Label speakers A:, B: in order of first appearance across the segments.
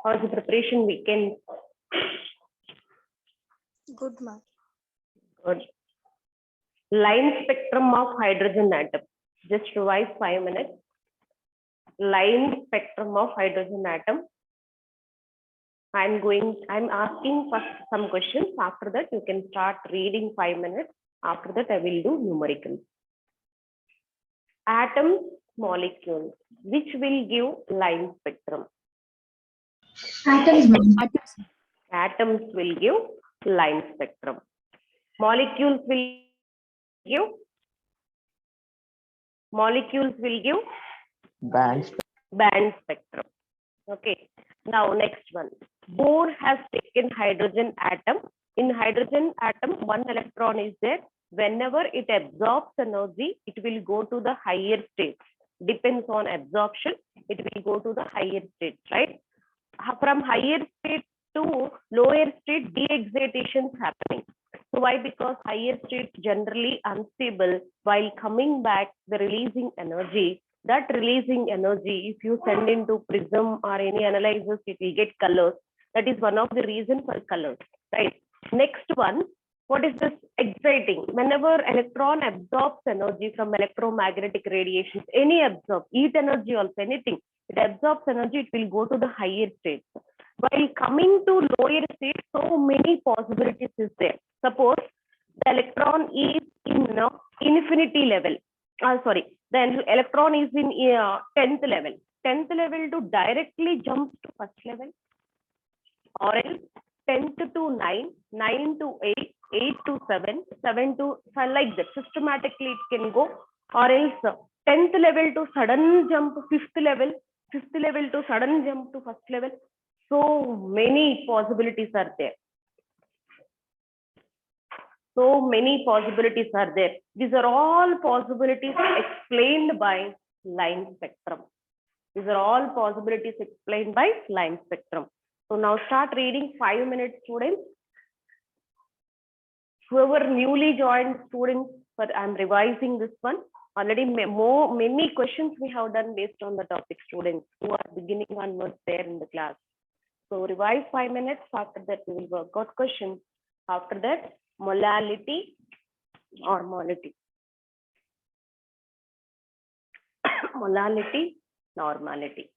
A: How's the preparation weekend?
B: Good, ma'am.
A: Good. Line spectrum of hydrogen atom. Just revise 5 minutes. Line spectrum of hydrogen atom. I'm asking first some questions. After that, you can start reading 5 minutes. After that, I will do numericals. Atoms, molecules, which will give line spectrum?
C: Atoms, ma'am.
A: Atoms will give line spectrum. Molecules will give band spectrum. Okay. Now next one. Bohr has taken hydrogen atom. In hydrogen atom, one electron is there. Whenever it absorbs energy, it will go to the higher states. Depends on absorption, it will go to the higher states, right? From higher state to lower state, de-excitation is happening. So why? Because higher states generally unstable. While coming back, the releasing energy. That releasing energy, if you send into prism or any analyzers, it will get colors. That is one of the reasons for colors, right? Next one, what is this exciting? Whenever electron absorbs energy from electromagnetic radiations, any absorb, heat energy also, anything, it absorbs energy, it will go to the higher states. While coming to lower states, so many possibilities is there. Suppose the electron is in infinity level. The electron is in 10th level. 10th level to directly jump to first level, or else 10th to 9, 9 to 8, 8 to 7, 7 to 5, like that. Systematically it can go, or else 10th level to sudden jump 5th level, 5th level to sudden jump to first level. So many possibilities are there. So many possibilities are there. These are all possibilities explained by line spectrum. These are all possibilities explained by line spectrum. So now start reading 5 minutes, students. Whoever newly joined students, but I'm revising this one. Already many questions we have done based on the topic, students who are beginning onwards there in the class. So revise 5 minutes. After that, we will work out questions. After that, molality, normality. Molality, normality.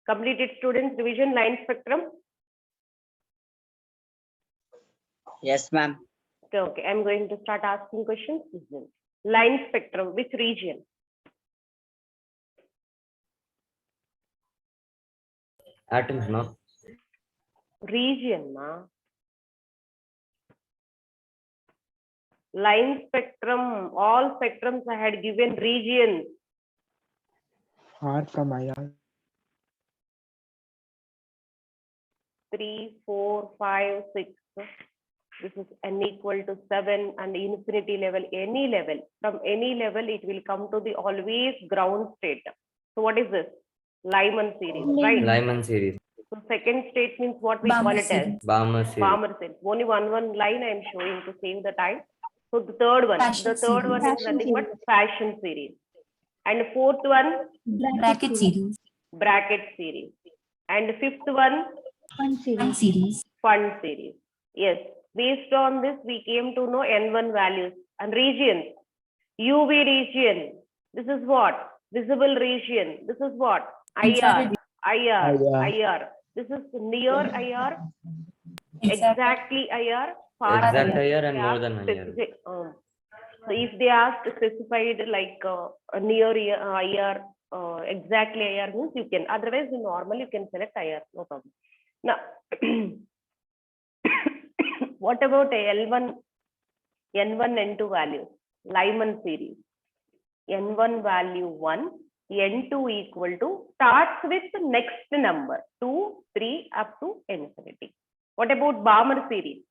A: Completed students, division line spectrum.
B: Yes, ma'am.
A: Okay, I'm going to start asking questions. Listen. Line spectrum, which region?
C: Atoms, no?
A: Region, ma. Line spectrum, all spectrums I had given regions.
D: R from IR.
A: 3, 4, 5, 6. This is n equal to 7 and infinity level, any level. From any level, it will come to the always ground state. So what is this? Lyman series, right?
C: Lyman series.
A: So second state means what we call it as
C: Balmer series.
A: Balmer series. Only one line I am showing to save the time. So the third one,
E: Fashion
A: the third one is
E: series.
A: nothing but fashion series. And fourth one,
E: Bracket series.
A: bracket series. And fifth one,
E: Fun series.
A: fund series. Yes, based on this, we came to know N1 values and regions. UV region, this is what? Visible region, this is what? IR, IR. This is near IR, exactly IR, far
C: Exact
A: IR.
C: IR and
A: They
C: more
A: ask
C: than IR.
A: specific, so if they ask specified like near IR, exactly IR means you can, otherwise normally you can select IR, no problem. Now, what about L1, N1, N2 values? Lyman series. N1 value 1, N2 equal to, starts with the next number, 2, 3 up to infinity. What about Balmer series?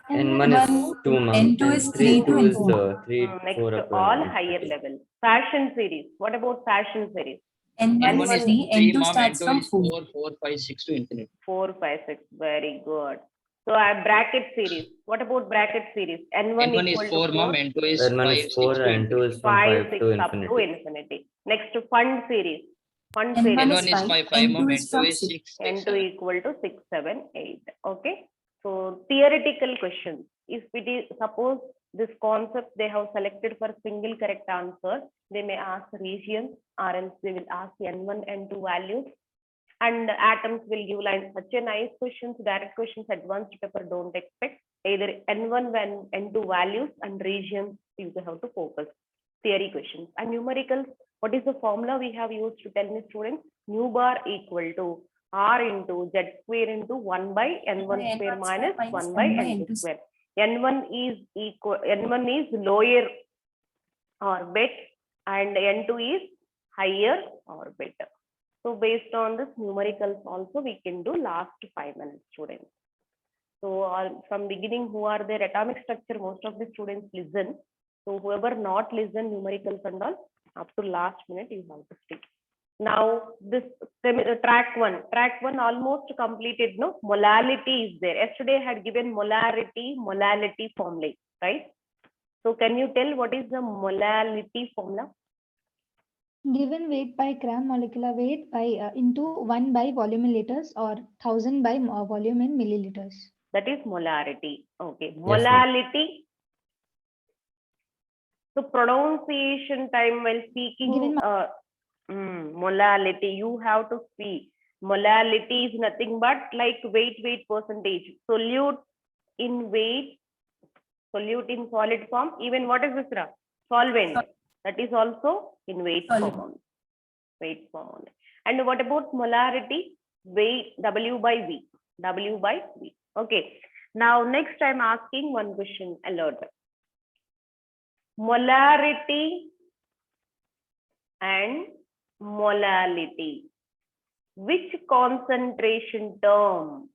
C: N1 is 2, ma'am.
E: N2 is 3
C: 2
E: to
C: is
E: 4.
C: 3,
A: Next
C: 4
A: to
C: up to
A: all
C: infinity.
A: higher level. Fashion series. What about fashion series?
E: N1 is 3, N2 starts from 4.
B: 4, 5, 6 to infinity.
A: 4, 5, 6. Very good. So bracket series. What about bracket series? N1
B: N1
A: equal
B: is
A: to
B: 4, ma'am. N2 is
C: N1
B: 5,
C: is
B: 6
C: 4
B: to
C: and 2
B: infinity.
C: is from
A: 5,
C: 5
A: 6
C: to
A: up to
C: infinity.
A: infinity. Next to fund series. Fund
E: N1
A: series.
B: N1 is 5, 5, ma'am.
E: N2 is
B: N2
E: from
B: is
E: 6.
B: 6, 6,
A: N2
B: 7.
A: equal to 6, 7, 8. Okay. So theoretical questions. If it is, suppose this concept they have selected for single correct answer, they may ask regions or else they will ask N1, N2 values. And atoms will give like such a nice questions, direct questions, advanced paper don't expect. Either N1 and N2 values and regions you have to focus. Theory questions. And numericals, what is the formula we have used to tell me students? Nu bar equal to R into Z square into 1 by N1 square minus 1 by N2 square. N1 is equal, N1 is lower orbit and N2 is higher orbit. So based on this numericals also we can do last 5 minutes students. So from beginning who are there, atomic structure, most of the students listen. So whoever not listen numericals and all, up to last minute you have to speak. Now this track one almost completed, no? Molality is there. Yesterday I had given molality formula, right? So can you tell what is the molality formula?
F: Given weight by gram molecular weight by into 1 by volume in liters or 1000 by volume in milliliters.
A: That is molarity. Okay.
C: Yes,
A: Molality. So pronunciation time while speaking,
F: Given
A: molality, you have to speak. Molality is nothing but like weight percentage. Solute in weight, solute in solid form. Even what is this? Solvent. That is also in weight form. Weight form only. And what about molarity? Weight, W by V. W by V. Okay. Now next I'm asking one question. Alert. Molarity and molality. Which concentration term?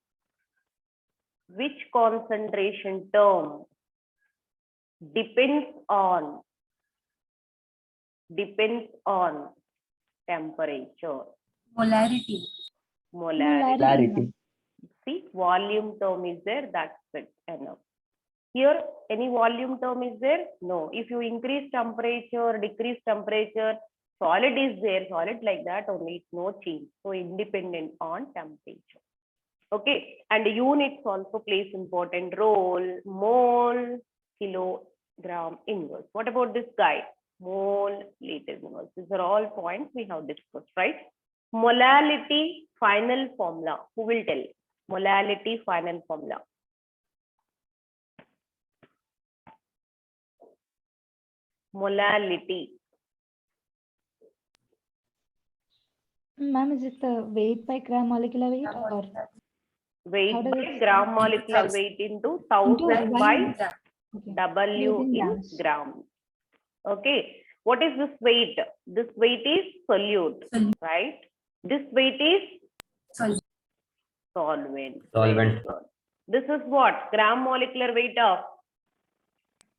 A: Which concentration term depends on temperature?
E: Molarity.
A: Molarity. See, volume term is there, that's it, enough. Here, any volume term is there? No. If you increase temperature, decrease temperature, solid is there, solid like that only, it's no change. So independent on temperature. Okay, and units also plays important role. Mole, kilogram, inverse. What about this guy? Mole, liter inverse. These are all points we have discussed, right? Molality final formula. Who will tell? Molality final formula. Molality.
F: Ma'am, is it the weight by gram molecular weight or
A: Weight
F: How does
A: by
F: it
A: gram molecular weight into 1000 by
F: okay.
A: W
F: Weight in
A: in
F: grams.
A: grams. Okay. What is this weight? This weight is solute,
E: Solute.
A: right? This weight is
E: Solute.
A: solvent.
C: Solvent.
A: Very good. This is what? Gram molecular weight of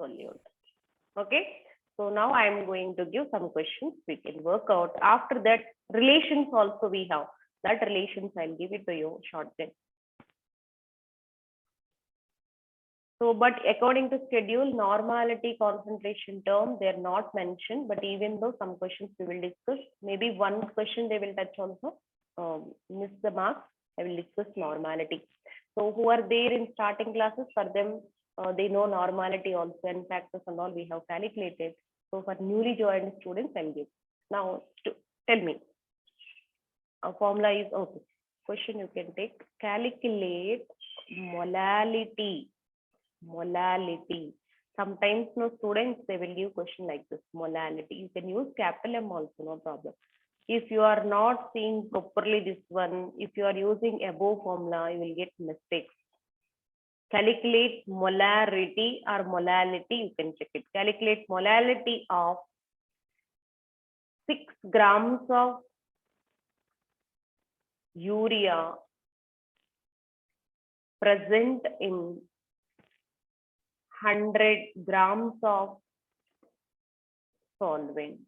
A: solute. Okay. So now I am going to give some questions we can work out. After that, relations also we have. That relations I'll give it to you shortly. So, but according to schedule, normality, concentration term, they're not mentioned, but even though some questions we will discuss, maybe one question they will touch also, miss the marks, I will discuss normality. So who are there in starting classes, for them, they know normality also and factors and all we have calculated. So for newly joined students, I'll give. Now, tell me, a formula is, okay, question you can take, calculate molality. Molality. Sometimes no students they will give question like this, molality. You can use capital M also, no problem. If you are not seeing properly this one, if you are using above formula, you will get mistakes. Calculate molarity or molality, you can check it. Calculate molality of 6 grams of urea present in 100 grams of solvent.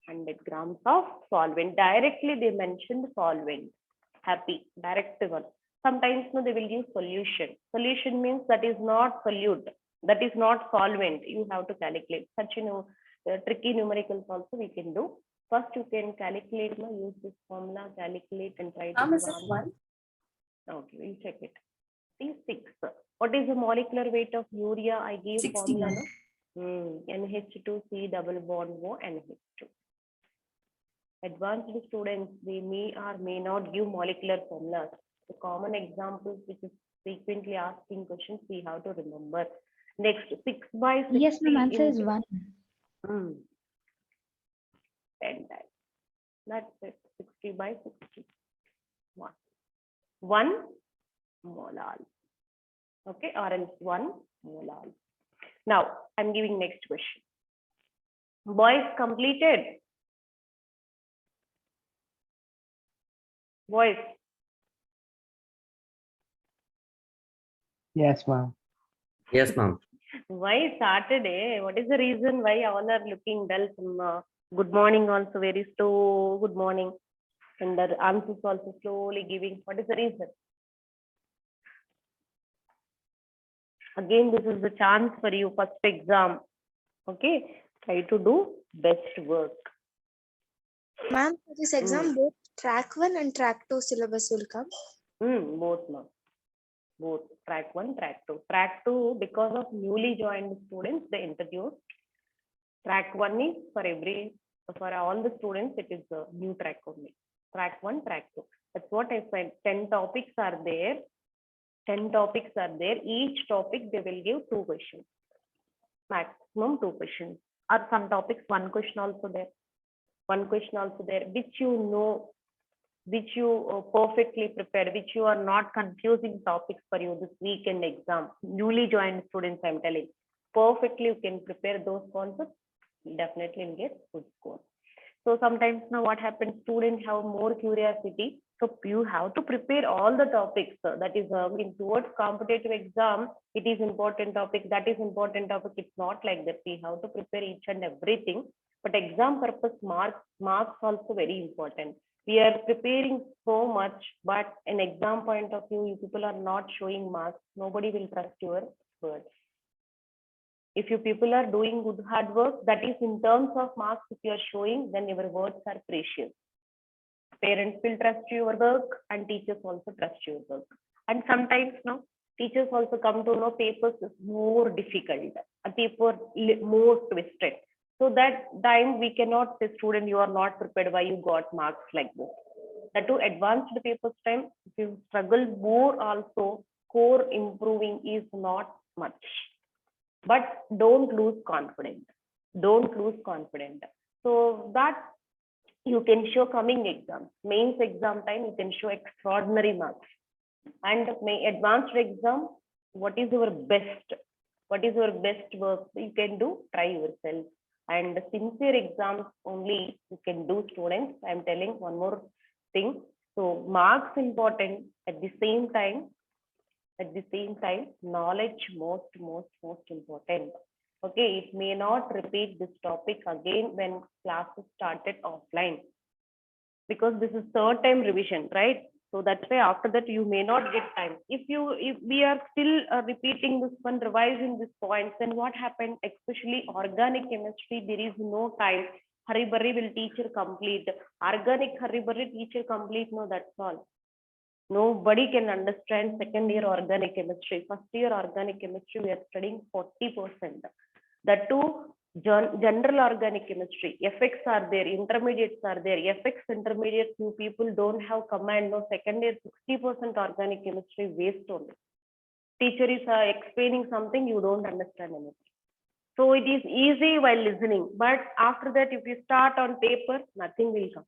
A: 100 grams of solvent. Directly they mentioned solvent. Happy. Direct one. Sometimes no, they will use solution. Solution means that is not solute. That is not solvent. You have to calculate. Such tricky numericals also we can do. First you can calculate, no, use this formula, calculate and try to.
E: Is it 1?
A: Okay, we'll check it. 6. What is the molecular weight of urea? I gave
E: 60.
A: formula, no? NH2 C double bond O NH2. Advanced students, they may or may not give molecular formulas. The common examples which is frequently asking questions we have to remember. Next, 6 by 60.
F: Yes, ma'am, answer is 1.
A: 10 times. That's it. 60 by 60. 1 molal. Okay, or else 1 molal. Now, I'm giving next question. Boys completed. Boys.
D: Yes, ma'am.
C: Yes, ma'am.
A: Why Saturday? What is the reason why all are looking dull? Some good morning also very slow. Good morning. And the answers also slowly giving. What is the reason? Again, this is the chance for you, first exam. Okay, try to do best work.
G: Ma'am, for this exam, both track 1 and track 2 syllabus will come.
A: Both, ma'am. Both track 1, track 2. Track 2, because of newly joined students, they introduced. Track 1 is for all the students, it is a new track only. Track 1, track 2. That's what I said. 10 topics are there. 10 topics are there. Each topic they will give 2 questions. Maximum 2 questions. Or some topics, 1 question also there. 1 question also there, which you know, which you perfectly prepared, which you are not confusing topics for you this weekend exam. Newly joined students, I'm telling. Perfectly you can prepare those concepts. Definitely will get good score. So sometimes now what happens, students have more curiosity. So you have to prepare all the topics. That is in towards competitive exam, it is important topic, that is important topic. It's not like that. We have to prepare each and everything. But exam purpose marks also very important. We are preparing so much, but in exam point of view, you people are not showing marks. Nobody will trust your words. If you people are doing good hard work, that is in terms of marks, if you are showing, then your words are precious. Parents will trust your work and teachers also trust your work. And sometimes no, teachers also come to know papers is more difficult, a paper more twisted. So that time we cannot say, student, you are not prepared, why you got marks like this. That to advanced papers time, if you struggle more also, core improving is not much. But don't lose confidence. Don't lose confidence. So that you can show coming exams. Mains exam time, you can show extraordinary marks. And may advanced exam, what is your best? What is your best work you can do? Try yourself. And sincere exams only you can do, students. I'm telling one more thing. So marks important, at the same time, knowledge most important. Okay, it may not repeat this topic again when classes started offline, because this is third time revision, right? So that's why after that you may not get time. If we are still repeating this one, revising this points, then what happened? Especially organic chemistry, there is no time. Hurry burry will teacher complete. Organic hurry burry teacher complete. No, that's all. Nobody can understand second year organic chemistry. First year organic chemistry, we are studying 40%. That too, general organic chemistry. Effects are there, intermediates are there. Effects, intermediates, you people don't have command. No, second year 60% organic chemistry waste only. Teacher is explaining something, you don't understand anything. So it is easy while listening, but after that, if you start on paper, nothing will come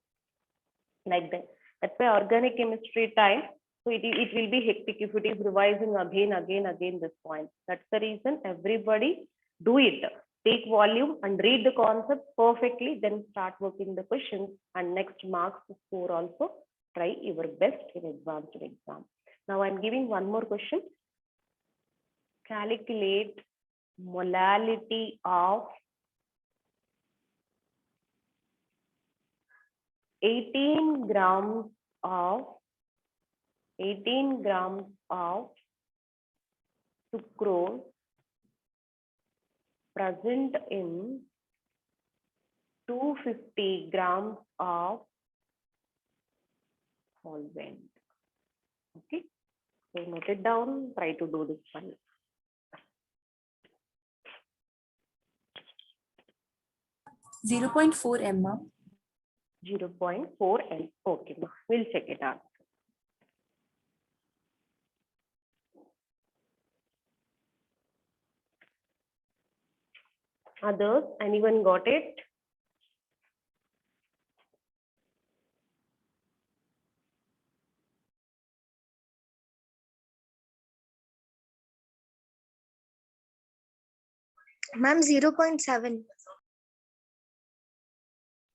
A: like that. That's why organic chemistry time, so it will be hectic if it is revising again this point. That's the reason everybody do it. Take volume and read the concept perfectly, then start working the questions, and next marks score also. Try your best in advanced exam. Now I'm giving one more question. Calculate molality of 18 grams of sucrose present in 250 grams of solvent. Okay, so note it down, try to do this one.
E: .4 m.
A: 0.4 L. Okay, we'll check it out. Others, anyone got it?
G: Ma'am, 0.7.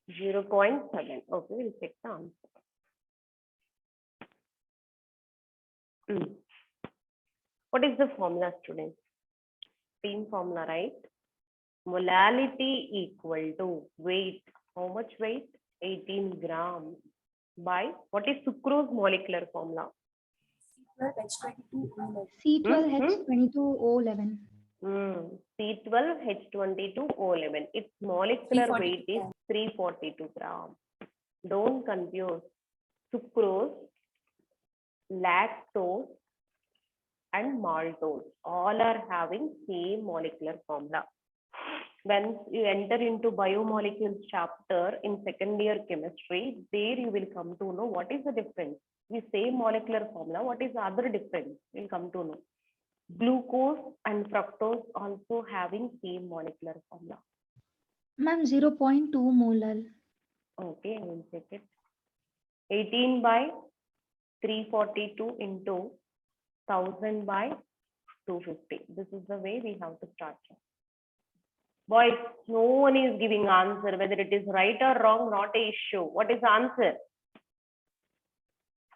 A: 0.7. Okay, we'll check the answer. What is the formula, students? Same formula, right? Molality equal to weight. How much weight? 18 grams by, what is sucrose molecular formula?
F: C12H22O11.
A: C12H22O11. Its molecular weight is 342 grams. Don't confuse sucrose, lactose, and maltose. All are having same molecular formula. When you enter into biomolecules chapter in second year chemistry, there you will come to know what is the difference. We say molecular formula, what is the other difference? We'll come to know. Glucose and fructose also having same molecular formula.
F: Ma'am, 0.2 molar.
A: Okay, I will check it. 18 by 342 into 1000 by 250. This is the way we have to start. Boys, no one is giving answer, whether it is right or wrong, not a issue. What is the answer?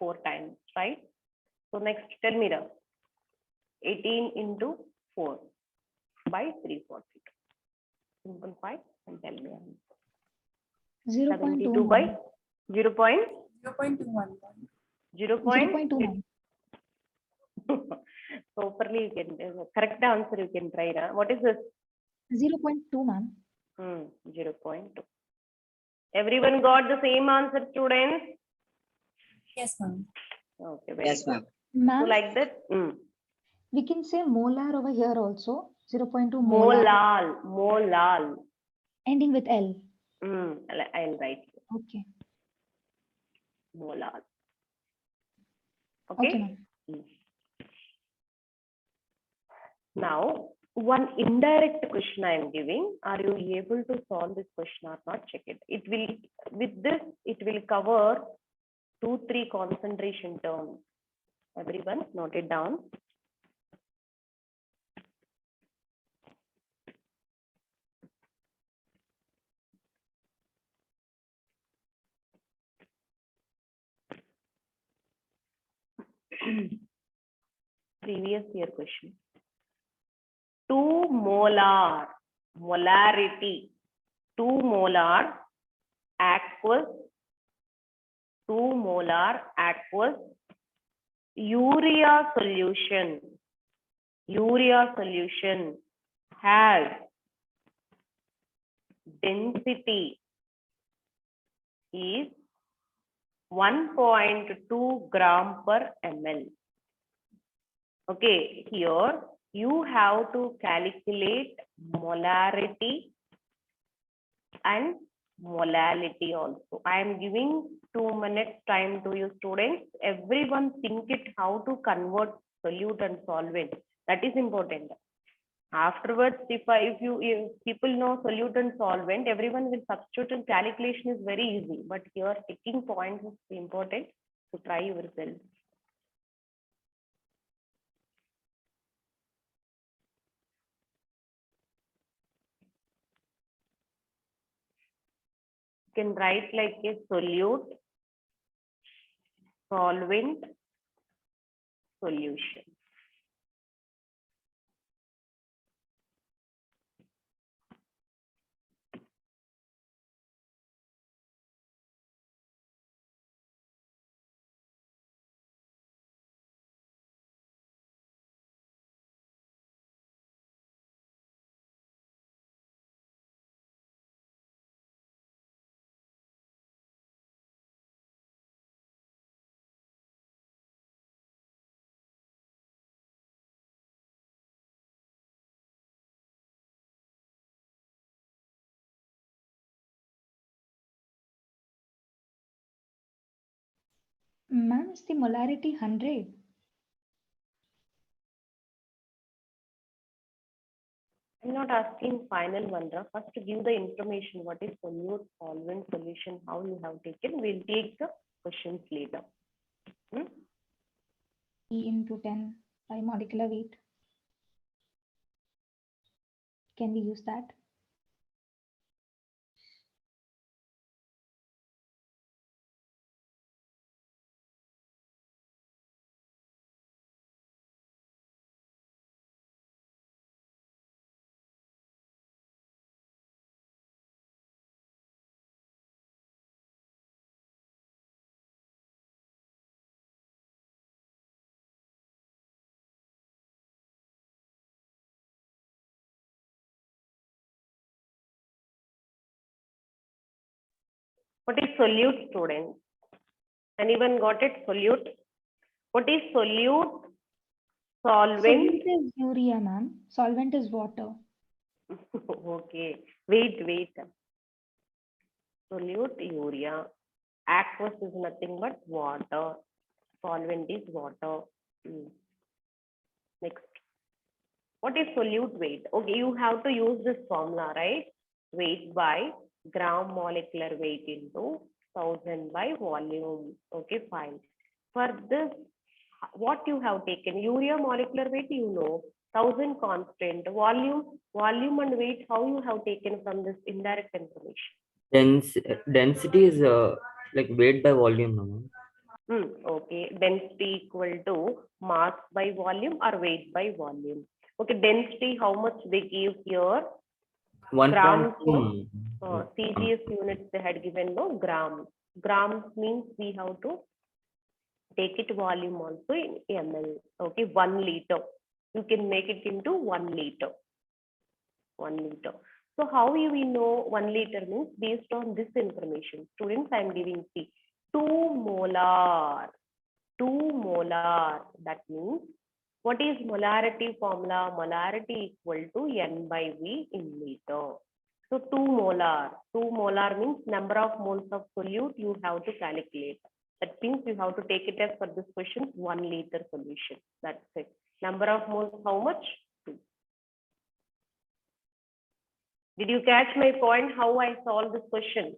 A: 4 times, right? So next, tell me the 18 into 4 by 342. Simplify and tell me. 72 by 0.
E: 0.21.
A: 0.21. Properly you can correct answer, you can try. What is this?
F: 0.2, ma'am.
A: 0.2. Everyone got the same answer, students?
E: Yes, ma'am.
A: Okay,
B: Yes, ma'am.
A: So
F: Ma'am,
A: like that,
F: we can say molar over here also. 0.2 molar.
A: molal.
F: Ending with L.
A: I'll write
F: Okay.
A: molar.
F: Okay,
A: Okay.
F: ma'am.
A: Now, one indirect question I am giving. Are you able to solve this question or not? Check it. It will, with this, it will cover 2-3 concentration terms. Everyone, note it down. Previous year question. 2 molar, molarity, 2 molar aqueous, 2 molar aqueous urea solution has density is 1.2 gram per ml. Okay, here you have to calculate molarity and molality also. I am giving 2 minutes time to you students. Everyone think it how to convert solute and solvent. That is important. Afterwards, if people know solute and solvent, everyone will substitute, and calculation is very easy. But here ticking points is important. So try yourself. You can write like a solute, solvent, solution.
F: Ma'am, is the molarity 100?
A: I'm not asking final one, Ra. First to give the information, what is solute, solvent, solution, how you have taken. We'll take the questions later.
F: E into 10 by molecular weight. Can we use that?
A: What is solute, students? Anyone got it? Solute. What is solute? Solvent.
F: Solute is urea, ma'am. Solvent is water.
A: Okay. Wait. Solute, urea. Aqueous is nothing but water. Solvent is water. Next. What is solute weight? Okay, you have to use this formula, right? Weight by gram molecular weight into 1000 by volume. Okay, fine. For this, what you have taken? Urea molecular weight, you know, 1000 constant. Volume and weight, how you have taken from this indirect information?
C: Density is like weight by volume, ma'am.
A: Okay, density equal to mass by volume or weight by volume. Okay, density, how much they give here?
C: 1.2.
A: CGS units they had given, no, grams. Grams means we have to take it volume also in ml. Okay, 1 liter. You can make it into 1 liter. 1 liter. So how we know 1 liter means based on this information. Students, I am giving 2 molar. 2 molar. That means what is molarity formula? Molarity equal to N by V in liter. So 2 molar. 2 molar means number of moles of solute you have to calculate. That means you have to take it as for this question 1 liter solution. That's it. Number of moles, how much? 2. Did you catch my point? How I solve this question?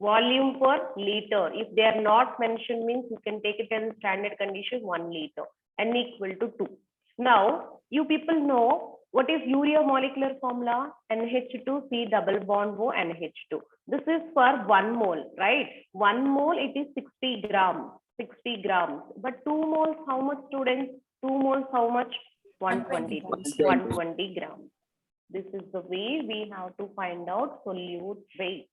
A: Volume per liter. If they are not mentioned, means you can take it as a standard condition 1 liter. N equal to 2. Now, you people know what is urea molecular formula? NH2C double bond O NH2. This is for 1 mole, right? 1 mole it is 60 grams. 60 grams. But 2 moles, how much, students? 2 moles, how much? 120
E: grams.
A: 120 grams. This is the way we have to find out solute weight.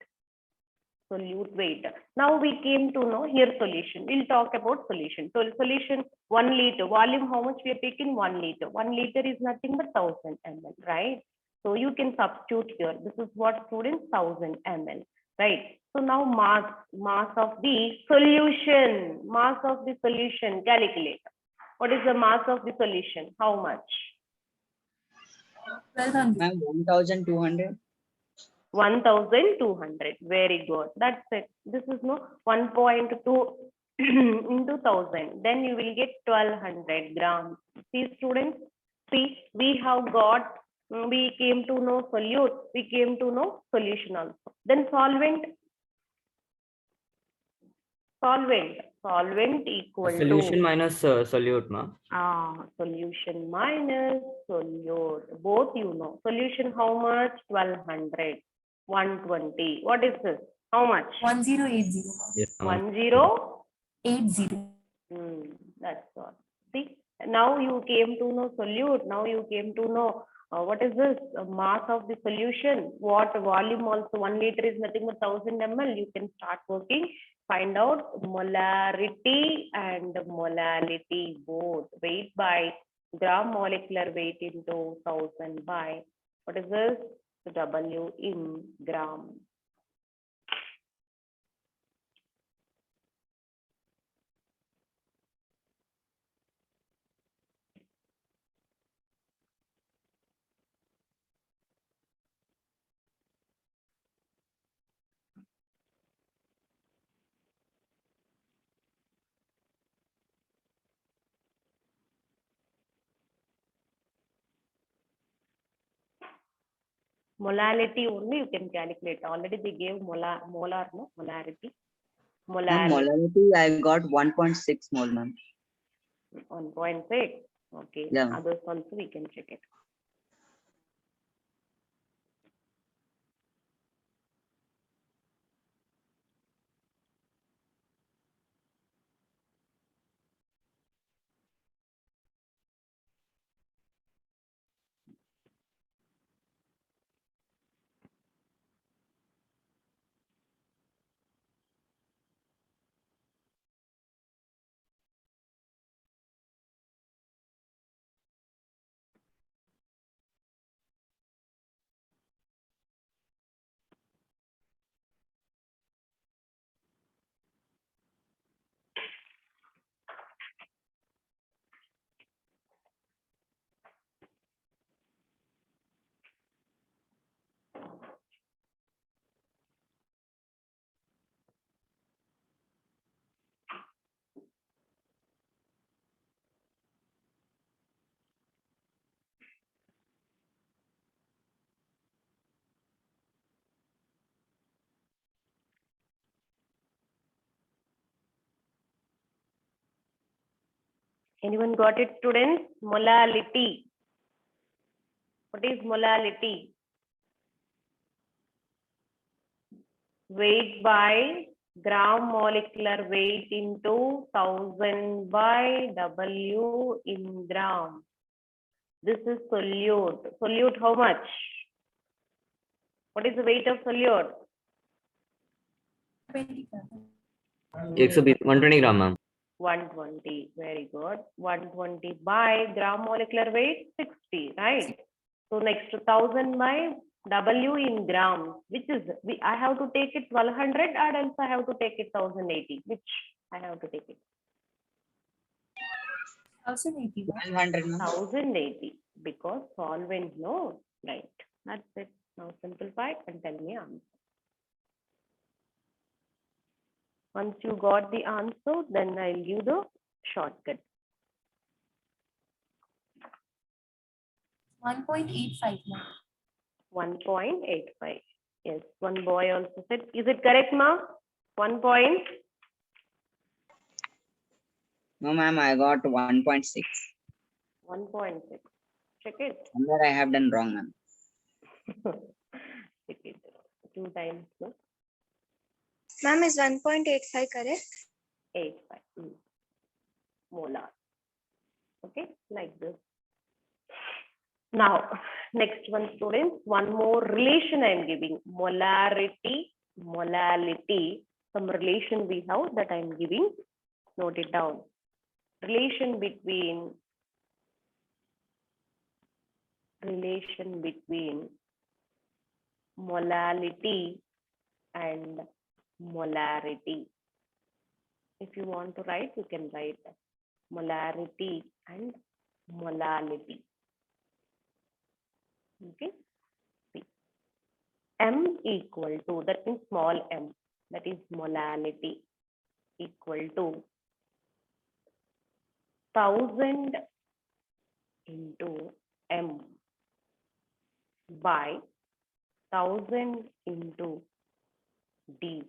A: Solute weight. Now we came to know here solution. We'll talk about solution. So solution 1 liter. Volume, how much we are taking? 1 liter. 1 liter is nothing but 1000 ml, right? So you can substitute here. This is what, students? 1000 ml, right? So now mass of the solution. Mass of the solution. Calculate. What is the mass of the solution? How much?
E: 1200.
B: Ma'am, 1200.
A: 1200. Very good. That's it. This is no 1.2 into 1000. Then you will get 1200 grams. See, students, see, we have got, we came to know solute, we came to know solution also. Then solvent. Solvent equal
C: Solution
A: to
C: minus solute, ma'am.
A: solution minus solute. Both you know. Solution how much? 1200. 120. What is this? How much?
E: 1080.
C: Yes, ma'am.
A: 1080.
E: 80.
A: That's all. See, now you came to know solute. Now you came to know what is this? Mass of the solution. What volume also? 1 liter is nothing but 1000 ml. You can start working. Find out molarity and molality both. Weight by gram molecular weight into 1000 by what is this? W in gram. Molality only you can calculate. Already they gave molar, no? Molarity.
B: Ma'am,
A: Molarity.
B: molarity, I got 1.6 mole, ma'am.
A: 1.6. Okay.
B: Yeah.
A: Others also we can check it. Anyone got it, students? Molality. What is molality? Weight by gram molecular weight into 1000 by W in gram. This is solute. Solute how much? What is the weight of solute?
E: 20 grams.
C: 120 gram, ma'am.
A: 120. Very good. 120 by gram molecular weight 60, right? So next 1000 by W in grams, which is I have to take it 1200 or else I have to take it 1080. Which I have to take it?
E: 1080.
B: 1200, ma'am.
A: 1080 because solvent no, right? That's it. Now simplify and tell me answer. Once you got the answer, then I'll give the shortcut.
E: 1.85, ma'am.
A: 1.85. Yes, one boy also said. Is it correct, ma? 1 point.
B: No, ma'am, I got 1.6.
A: 1.6. Check it.
B: Somewhere I have done wrong, ma'am.
A: Check it. 2 times, no?
G: Ma'am, is 1.85 correct?
A: 85. Molar. Okay, like this. Now, next one, students, one more relation I am giving. Molarity, molality. Some relation we have that I am giving. Note it down. Relation between molality and molarity. If you want to write, you can write molarity and molality. Okay. See. M equal to, that means small m, that is molality, equal to 1000 into m by 1000 into d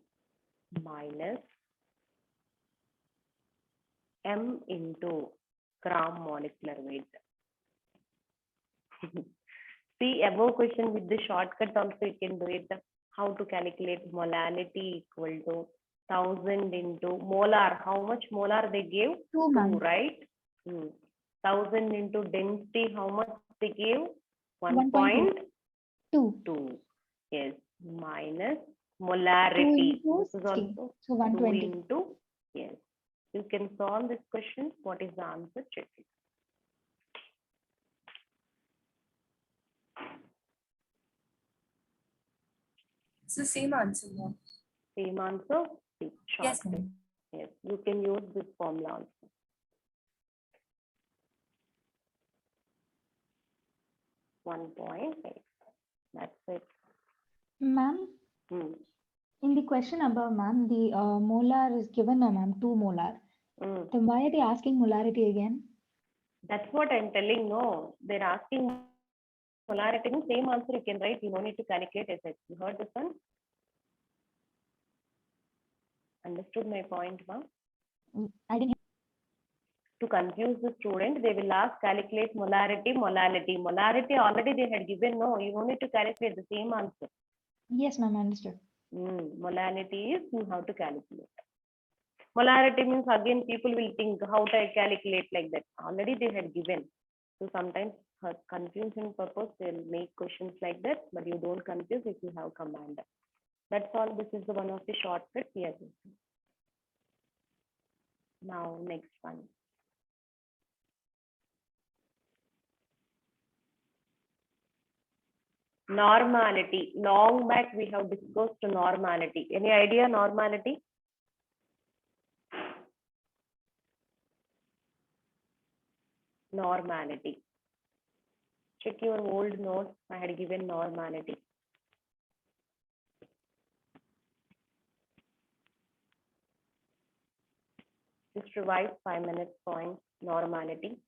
A: minus m into gram molecular weight. See, above question with the shortcut also you can do it. How to calculate molality equal to 1000 into molar. How much molar they gave?
F: 2,
A: 2,
F: ma'am.
A: right? 1000 into density, how much they gave?
F: 1.2.
A: 1.2. Yes, minus molarity.
F: 2 into
A: This is
F: 60.
A: also
F: So
A: 2
F: 120.
A: into, yes. You can solve this question. What is the answer? Check it.
E: It's the same answer, ma'am.
A: Same answer? See,
E: Yes,
A: shortcut.
E: ma'am.
A: Yes, you can use this formula also. One point eight. That's it.
F: Ma'am,
A: Hmm.
F: in the question above, ma'am, the molar is given, no, ma'am, 2 molar.
A: Hmm.
F: Then why are they asking molarity again?
A: That's what I'm telling. No, they're asking molarity. Same answer you can write. You don't need to calculate it. You heard this one? Understood my point, ma'am?
F: I didn't.
A: To confuse the student, they will ask calculate molarity. Molarity already they had given. No, you don't need to calculate the same answer.
F: Yes, ma'am, understood.
A: Molality is you have to calculate. Molarity means again people will think how do I calculate like that. Already they had given. So sometimes for confusion purpose they'll make questions like that, but you don't confuse if you have command. That's all. This is the one of the shortcuts here. Now next one. Normality. Long back we have discussed normality. Any idea normality? Normality. Check your old notes. I had given normality. Just revise 5 minutes point normality.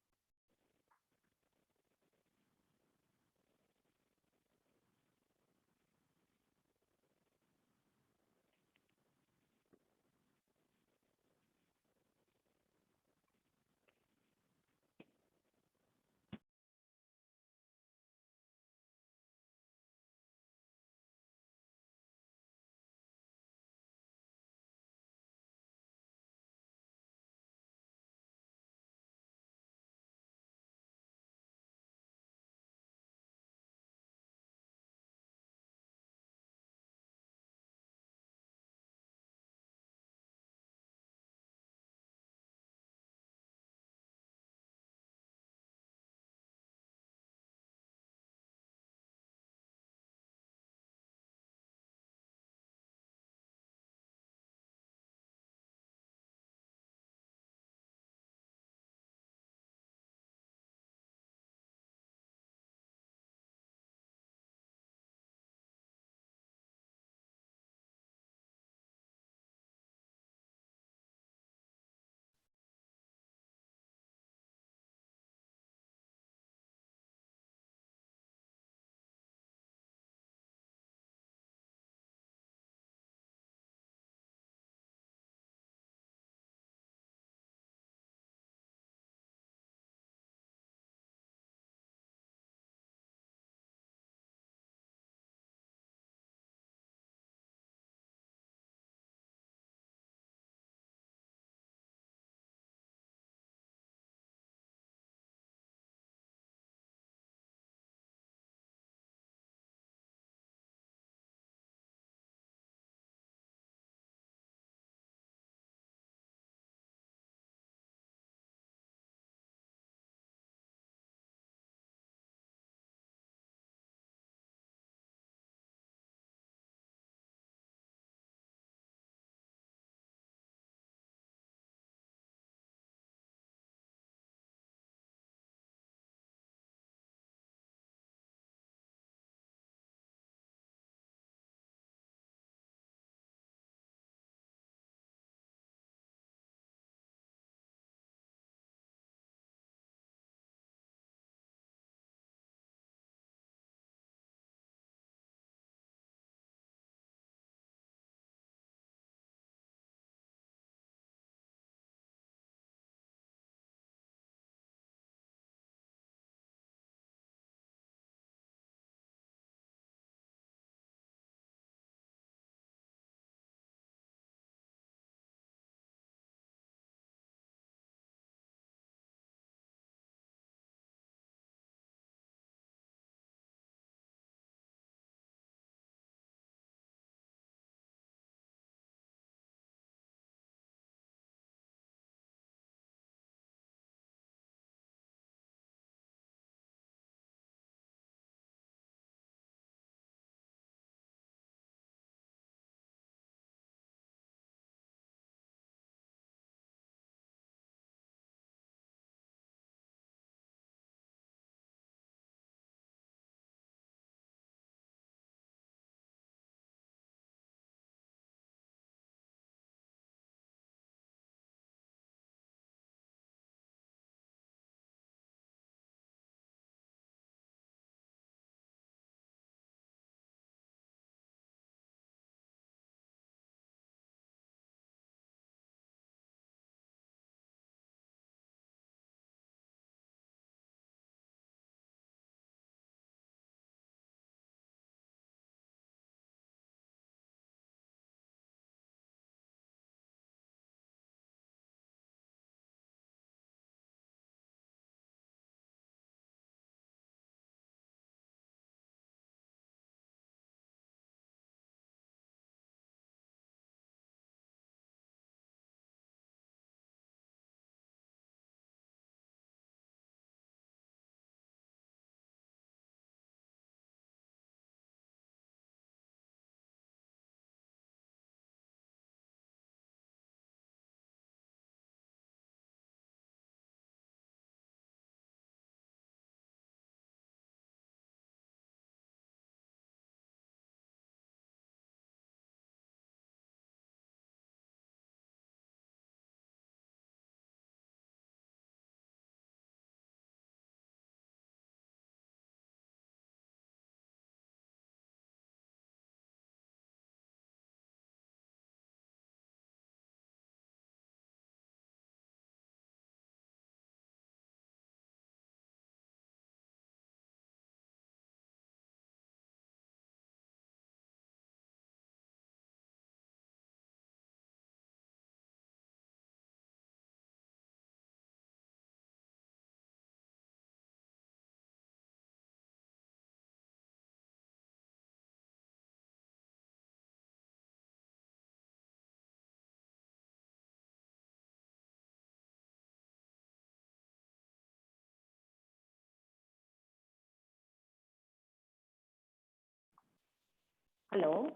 A: Hello.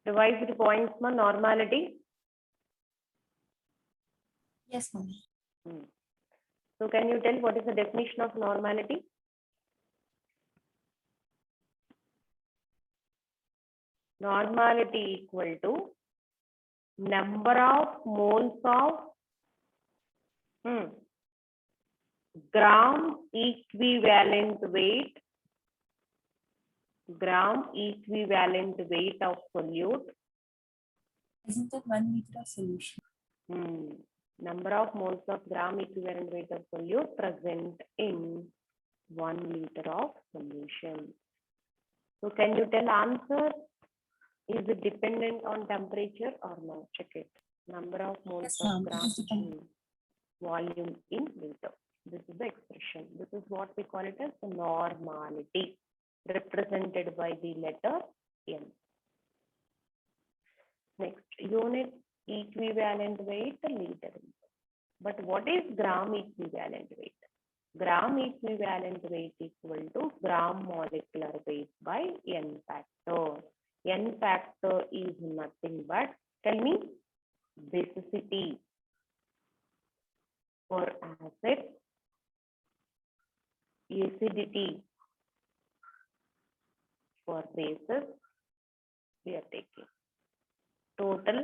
A: Revised points, ma, normality.
E: Yes, ma'am.
A: So can you tell what is the definition of normality? Normality equal to number of moles of gram equivalent weight of solute.
E: Isn't it 1 liter of solution?
A: Number of moles of gram equivalent weight of solute present in 1 liter of solution. So can you tell answer? Is it dependent on temperature or no? Check it. Number of moles
E: Yes,
A: of
E: ma'am. It
A: gram
E: is dependent.
A: volume in liter. This is the expression. This is what we call it as the normality, represented by the letter N. Next, unit equivalent weight, liter. But what is gram equivalent weight? Gram equivalent weight equal to gram molecular weight by N factor. N factor is nothing but, tell me, basicity for acid, acidity for bases, we are taking total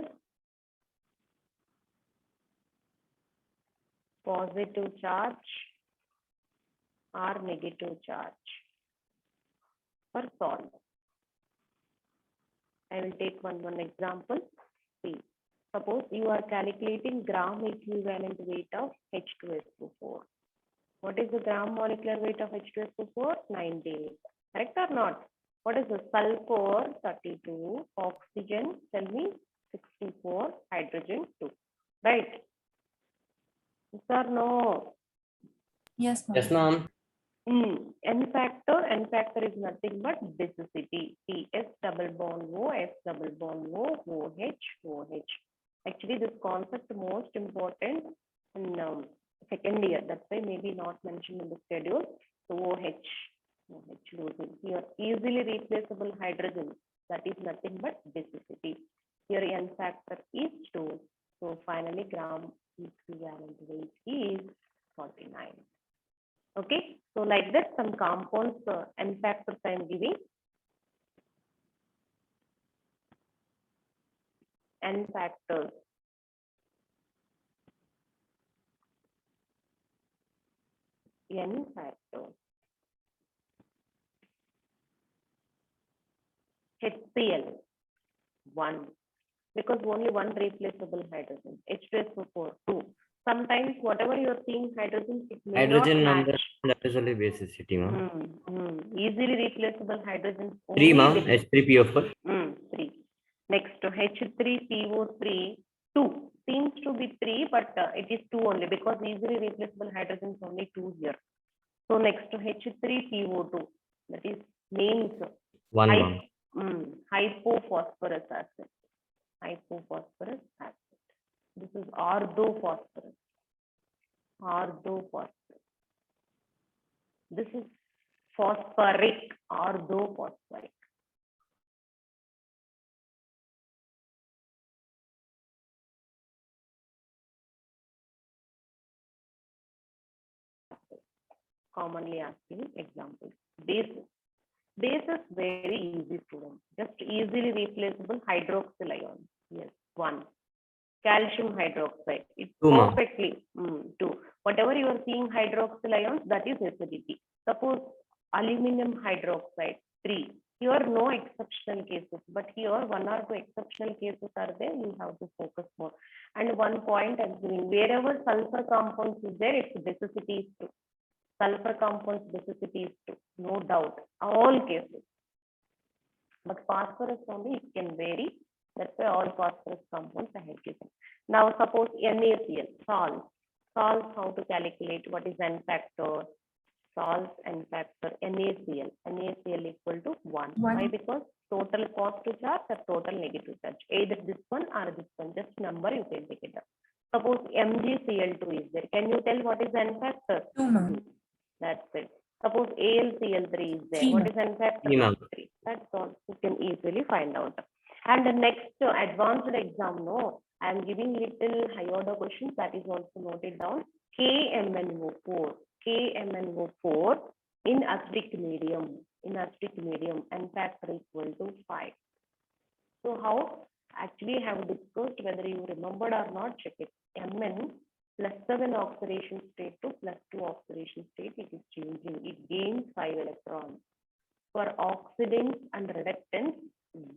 A: positive charge or negative charge for salt. I will take one example. See, suppose you are calculating gram equivalent weight of H2SO4. What is the gram molecular weight of H2SO4? 98. Correct or not? What is the sulfur? 32. Oxygen, tell me, 64. Hydrogen, 2. Right? Yes or no?
E: Yes, ma'am.
C: Yes, ma'am.
A: N factor is nothing but basicity. S double bond O, S double bond O, OH. Actually, this concept most important in second year. That's why maybe not mentioned in the schedule. So OH losing. Here, easily replaceable hydrogen. That is nothing but basicity. Here, N factor is 2. So finally, gram equivalent weight is 49. Okay, so like that, some compounds N factors I am giving. N factors. N factors. HCl 1, because only one replaceable hydrogen. H2SO4 2. Sometimes whatever you are seeing hydrogen, it may
C: Hydrogen
A: not
C: number,
A: match.
C: that is only basicity, ma'am.
A: Easily replaceable hydrogen.
C: 3, ma'am.
A: Only
C: H3PO4.
A: 3. Next to H3PO3 2 seems to be 3, but it is 2 only because easily replaceable hydrogen is only 2 here. So next to H3PO2, that is means
C: 1, ma'am.
A: hypophosphorus acid. This is orthophosphorus. This is phosphoric, orthophosphoric. Commonly asking examples. Bases very easy, students. Just easily replaceable hydroxyl ion. Yes, 1. Calcium hydroxide. It's
C: 2, ma'am.
A: perfectly 2. Whatever you are seeing hydroxyl ions, that is acidity. Suppose aluminum hydroxide 3. Here no exceptional cases, but here 1 or 2 exceptional cases are there. You have to focus more. And one point I'm giving, wherever sulfur compounds is there, its basicity is 2. Sulfur compounds basicity is 2, no doubt, all cases. But phosphorus only, it can vary. That's why all phosphorus compounds I have given. Now suppose NaCl, salts. Salts, how to calculate? What is N factor? Salts N factor, NaCl. NaCl equal to 1. Why? Because total positive charge or total negative charge. Either this one or this one. Just number you can take it up. Suppose MgCl2 is there. Can you tell what is N factor?
E: 2, ma'am.
A: That's it. Suppose AlCl3 is there.
E: 3,
A: What is N factor?
C: 3, ma'am.
A: 3. That's all. can easily find out. And the next advanced exam, no, I am giving little high order questions, that is also noted down. KMnO4, KMnO4 in acidic medium, n factor equal to 5. So how? Actually, I have discussed, whether you remembered or not, check it. Mn +7 oxidation state to +2 oxidation state, it is changing. It gains 5 electrons. For oxidants and reductants,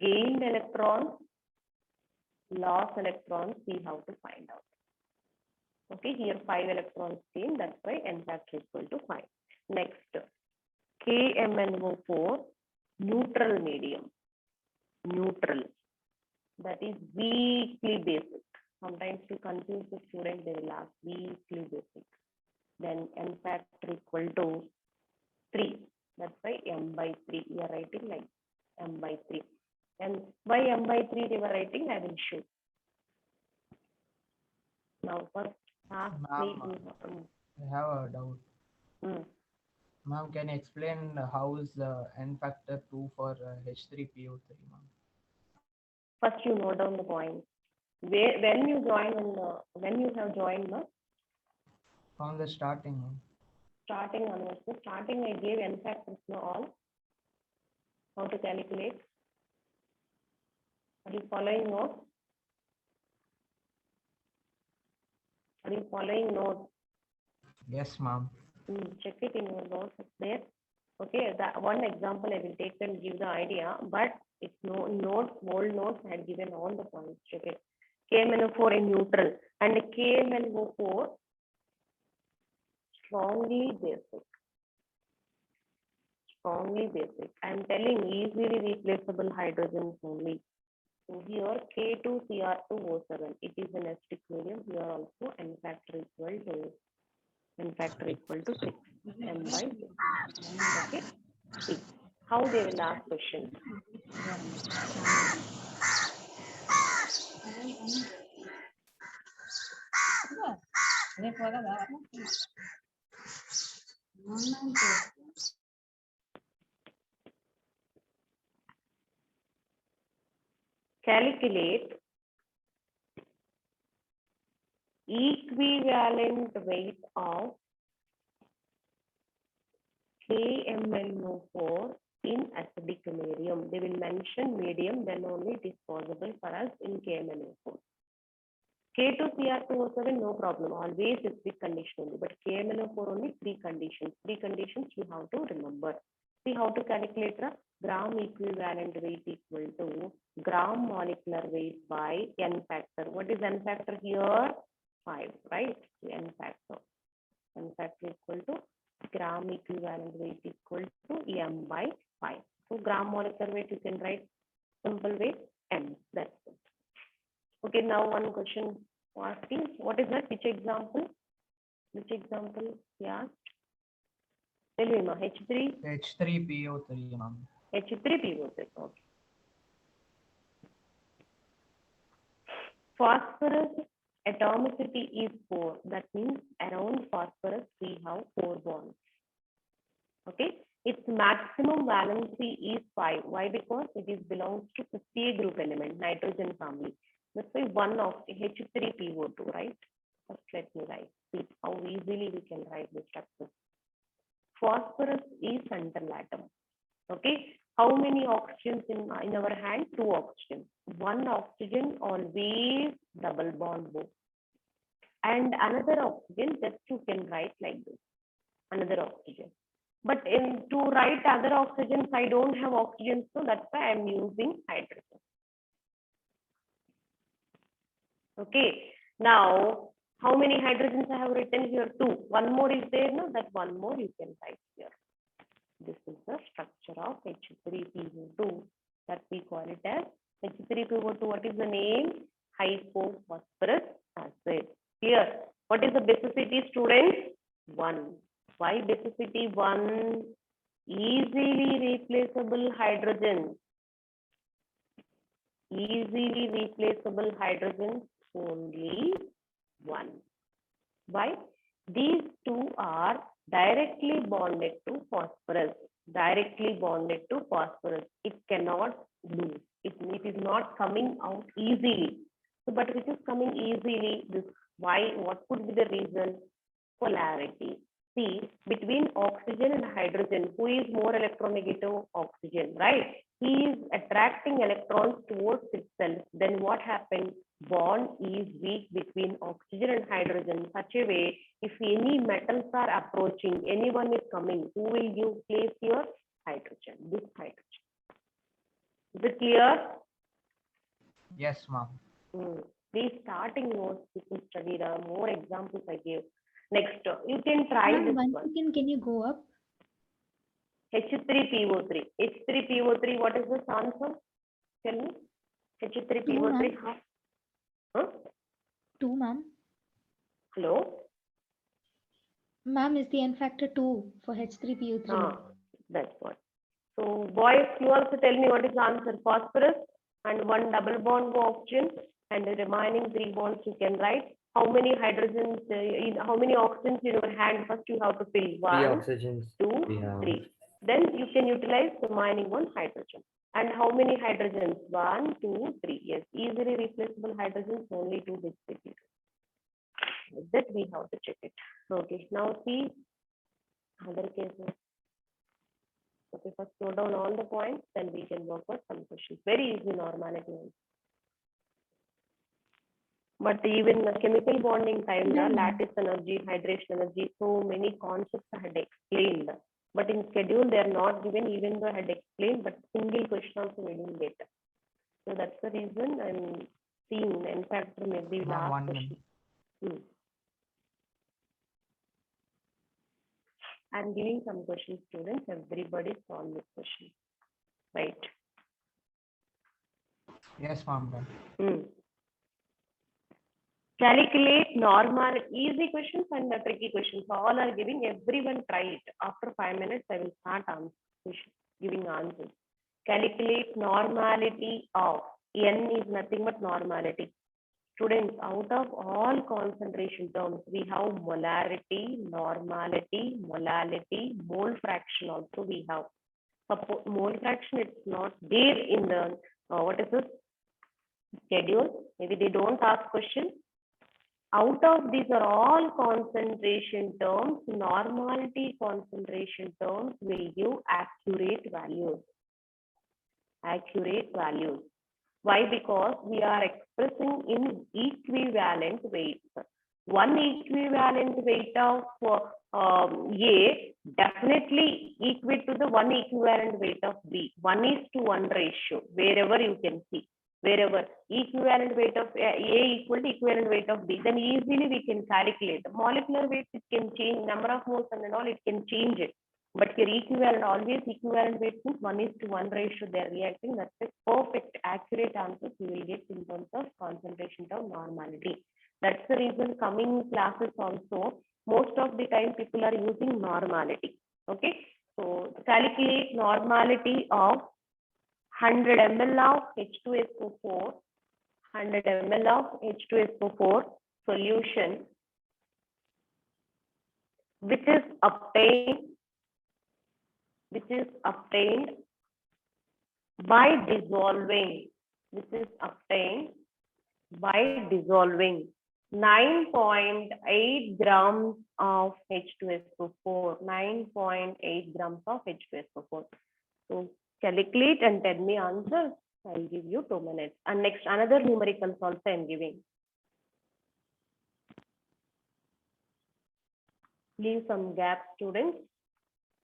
A: gained electrons, lost electrons, we have to find out. Okay, here 5 electrons gained, that's why n factor equal to 5. Next, KMnO4, neutral medium. Neutral. That is weakly basic. Sometimes to confuse the student, they will ask weakly basic. Then n factor equal to 3. That's why m by 3. We are writing like m by 3. And why m by 3 they were writing, I will show. Now first ask me.
D: I have a doubt. Ma'am, can you explain how is n factor 2 for H3PO3, ma'am?
A: First you note down the point. When you join, when you have joined, no?
D: From the starting, ma'am.
A: Starting onwards. So starting I gave n factors no all. How to calculate? Are you following notes? Are you following notes?
D: Yes, ma'am.
A: Check it in your notes there. Okay, that one example I will take and give the idea, but it's no notes, old notes I had given all the points. Check it. KMnO4 in neutral and KMnO4 strongly basic. Strongly basic. I'm telling easily replaceable hydrogens only. So here K2Cr2O7, it is an acidic medium. Here also n factor equal to 6, m by 6. Okay. See how they will ask questions. Calculate equivalent weight of KMnO4 in acidic medium. They will mention medium, then only it is possible for us in KMnO4. K2Cr2O7, no problem, always acidic condition only, but KMnO4 only 3 conditions. 3 conditions you have to remember. See how to calculate the gram equivalent weight equal to gram molecular weight by n factor. What is n factor here? 5, right? N factor. N factor equal to gram equivalent weight equal to m by 5. So gram molecular weight you can write simple way m. That's it. Okay, now one question asking, what is that? Which example? Which example? Yeah. Tell me, ma. H3?
D: H3PO3, ma'am.
A: H3PO3. Okay. Phosphorus atomicity is 4. That means around phosphorus we have 4 bonds. Okay. Its maximum valency is 5. Why? Because it is belongs to 50 group element, nitrogen family. That's why one of H3PO2, right? First let me write. See how easily we can write this structure. Phosphorus is central atom. Okay. How many oxygens in our hand? 2 oxygens. 1 oxygen always double bond both. And another oxygen, just you can write like this. Another oxygen. But to write other oxygens, I don't have oxygen, so that's why I'm using hydrogen. Okay. Now, how many hydrogens I have written here? 2. One more is there, no? That one more you can write here. This is the structure of H3PO2 that we call it as H3PO2. What is the name? Hypophosphorus acid. Here, what is the basicity, students? 1. Why basicity 1? Easily replaceable hydrogen. Easily replaceable hydrogen only 1. Why? These 2 are directly bonded to phosphorus. Directly bonded to phosphorus. It cannot not coming out easily. So, but which is coming easily? This why? What could be the reason? Polarity. See, between oxygen and hydrogen, who is more electronegative? Oxygen, right? He is attracting electrons towards itself. Then what happens? Bond is weak between oxygen and hydrogen. Such a way, if any metals are approaching, anyone is coming, who will give place here? Hydrogen. This hydrogen. Is it clear?
D: Yes, ma'am.
A: These starting notes people studied, more examples I gave. Next, you can try
F: Ma'am,
A: this
F: one
A: one.
F: second, can you go up?
A: H3PO3. H3PO3, what is this answer? Tell me. H3PO3,
F: Two,
A: huh? Huh?
F: 2, ma'am.
A: Hello?
F: Ma'am, is the N factor 2 for H3PO3?
A: Ah, that's what. So, boys, you also tell me what is the answer. Phosphorus and one double bond for oxygen, and the remaining 3 bonds you can write. How many hydrogens, how many oxygens in your hand? First, you have to fill
C: 3
A: 1,
C: oxygens
A: 2,
C: we have.
A: 3. Then you can utilize the remaining 1 hydrogen. And how many hydrogens? 1, 2, 3. Yes, easily replaceable hydrogens, only 2 digits. That we have to check it. Okay, now see other cases. Okay, first slow down all the points, then we can work out some questions. Very easy normality. But even the chemical bonding time, the lattice energy, hydration energy, so many concepts I had explained. But in schedule, they are not given, even though I had explained, but single question also we didn't get. So that's the reason I'm seeing, in fact, maybe
D: Ma'am,
A: last
D: 1
A: question.
D: minute.
A: I'm giving some questions, students. Everybody solve this question, right?
D: Yes, ma'am.
A: Calculate normal, easy questions and the tricky questions. All are giving. Everyone try it. After 5 minutes, I will start giving answers. Calculate normality of N is nothing but normality. Students, out of all concentration terms, we have molarity, normality, molality, mole fraction also we have. Suppose mole fraction, it's not there in the, what is this, schedule. Maybe they don't ask question. Out of these are all concentration terms, normality concentration terms will give accurate values. Accurate values. Why? Because we are expressing in equivalent weights. One equivalent weight of A definitely equal to the one equivalent weight of B. 1:1 ratio, wherever you can see. Wherever equivalent weight of A equal to equivalent weight of B, then easily we can calculate. The molecular weight, it can change, number of moles and all, it can change it. But here equivalent, always equivalent weight means 1:1 ratio they are reacting. That's a perfect, accurate answer you will get in terms of concentration term normality. That's the reason coming classes also, most of the time people are using normality. Okay, so calculate normality of 100 ml of H2SO4, 100 ml of H2SO4 solution, which is obtained by dissolving, 9.8 grams of H2SO4, 9.8 grams of H2SO4. So calculate and tell me answers. I'll give you 2 minutes. And next, another numericals also I'm giving. Leave some gaps, students.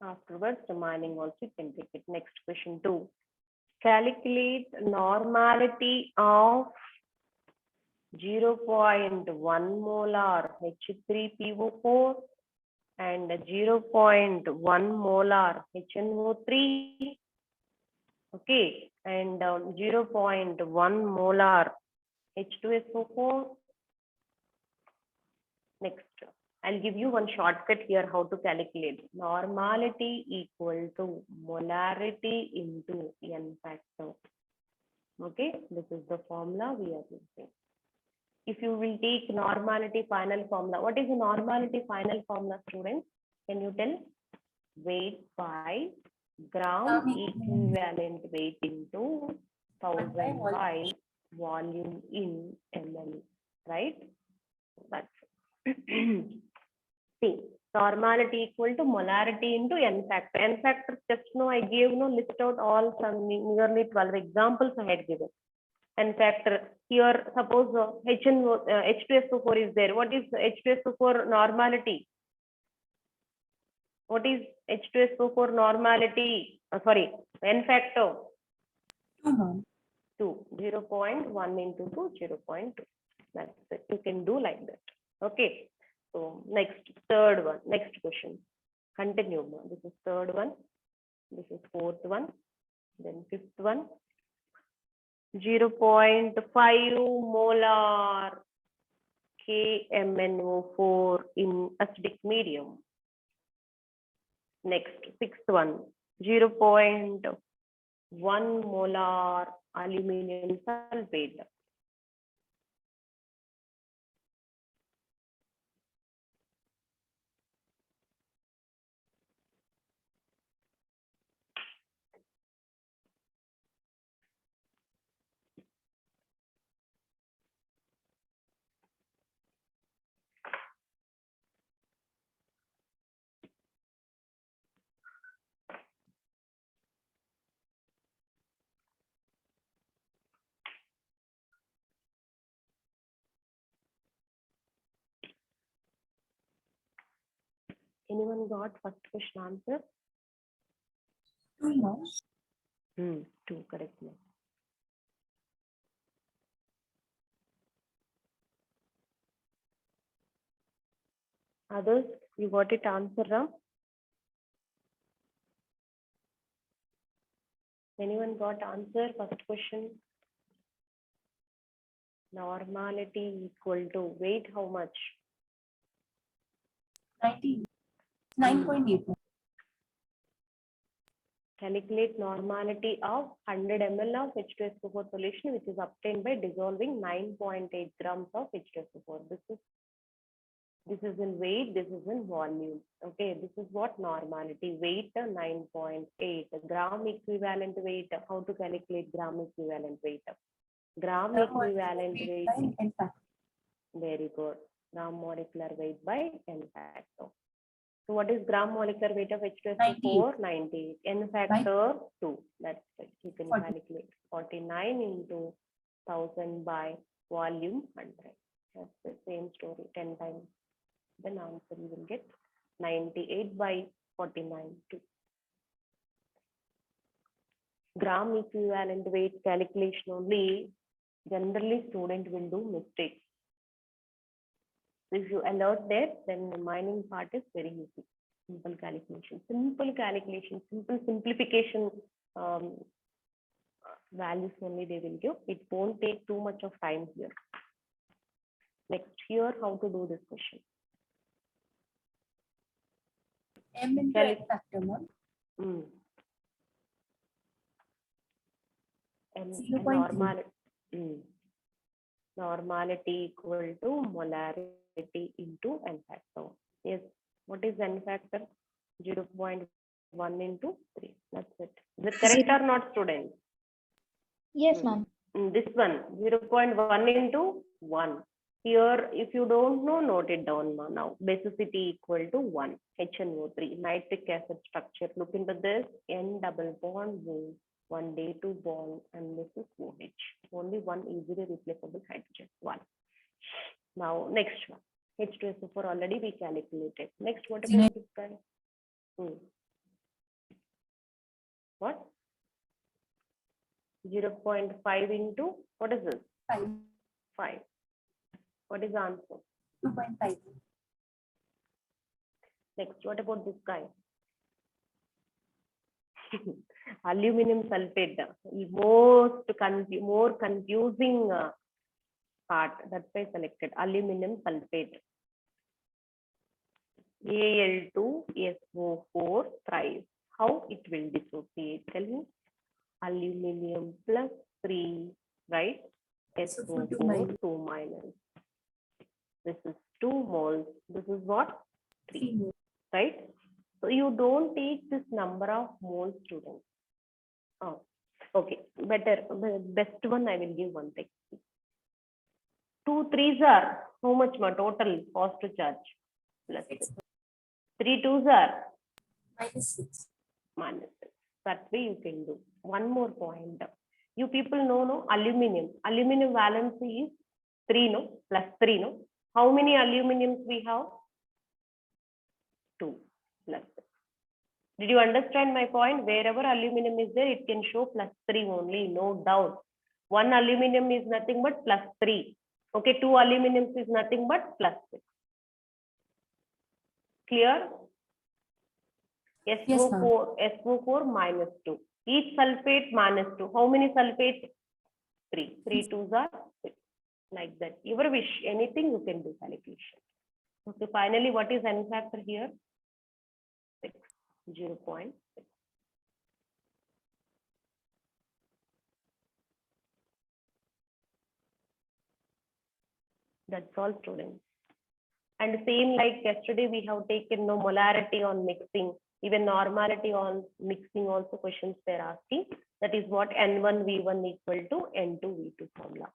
A: Afterwards, remaining also you can take it. Next question 2. Calculate normality of 0.1 molar H3PO4 and 0.1 molar HNO3. Okay, and 0.1 molar H2SO4. Next, I'll give you one shortcut here how to calculate. Normality equal to molarity into N factor. Okay, this is the formula we are using. If you will take normality final formula, what is the normality final formula, students? Can you tell? Weight by gram equivalent weight into 1000
E: volume.
A: by volume in ml, right? That's see, normality equal to molarity into n factor. N factor just now I gave no list out all some nearly 12 examples I had given. N factor here, suppose H2SO4 is there. What is H2SO4 normality? What is H2SO4 normality? Sorry, N factor
E: 2, ma'am.
A: 2, 0.1 into 2, 0.2. That's it. You can do like that. Okay. So next, third one, next question. Continue. This is third one. This is fourth one. Then fifth one. 0.5 molar KMnO4 in acidic medium. Next, sixth one. 0.1 molar aluminum sulfate. Anyone got first question answer?
E: 2, ma'am.
A: 2, correct. Others, you got it answer, Ram? Anyone got answer? First question. Normality equal to weight, how much?
E: 90. 9.8, ma'am.
A: Calculate normality of 100 ml of H2SO4 solution, which is obtained by dissolving 9.8 grams of H2SO4. This is in weight, this is in volume. Okay, this is what normality. Weight 9.8. Gram equivalent weight. How to calculate gram equivalent weight? Gram equivalent weight.
E: By N factor.
A: Very good. Gram molecular weight by N factor. So what is gram molecular weight of H2SO4? 98. N factor 2. That's it. You can
E: 40.
A: calculate 49 into 1000 by volume 100. That's the same story 10 times. Then answer you will get 98 by 49 2. Gram equivalent weight calculation only. Generally student will do mistakes. If you alert there, then the mining part is very easy. Simple calculation, simple simplification values only they will give. It won't take too much of time here. Next, here how to do this question.
E: M into N factor, ma'am.
A: And
E: 0.3.
A: Normality equal to molarity into N factor. Yes, what is N factor? 0.1 into 3. That's it. Is it correct or not, students?
F: Yes, ma'am.
A: This one, 0.1 into 1. Here, if you don't know, note it down now. Basicity equal to 1. HNO3, nitric acid structure. Look into this. N double bond with 1 day2 bond, and this is OH. Only one easily replaceable hydrogen. 1. Now, next one. H2SO4 already we calculated. Next, what about this guy? What? 0.5 into, what is this?
E: 5.
A: 5. What is the answer?
E: 2.5.
A: Next, what about this guy? Aluminum sulfate, more confusing part. That's why I selected aluminum sulfate. Al2SO4 thrice. How it will dissociate? Tell me. Aluminum plus 3, right? SO4 2 minus. This is 2 moles. This is what? 3, right? So you don't take this number of moles, students. Oh, Okay, better, best one I will give one thing. 2 3s are how much more total positive charge? Plus 3 2s are
E: -6.
A: minus 6. That way you can do. One more point. You people know, no, aluminum. Aluminum valency is 3, no, plus 3, no. How many aluminiums we have? 2 plus 6. Did you understand my point? Wherever aluminum is there, it can show plus 3 only, no doubt. One aluminum is nothing but plus 3. Okay, 2 aluminums is nothing but plus 6. Clear?
E: Yes,
A: SO4, SO4 minus 2. Each sulfate minus 2. How many sulfates? 3. 3 2s are 6. Like that. Your wish. Anything you can do calculation. Okay, finally, what is n factor here? 6. 0.6. That's all, students. And same like yesterday, we have taken no molarity on mixing, even normality on mixing also questions they're asking. That is what N1 V1 equal to N2 V2 formula.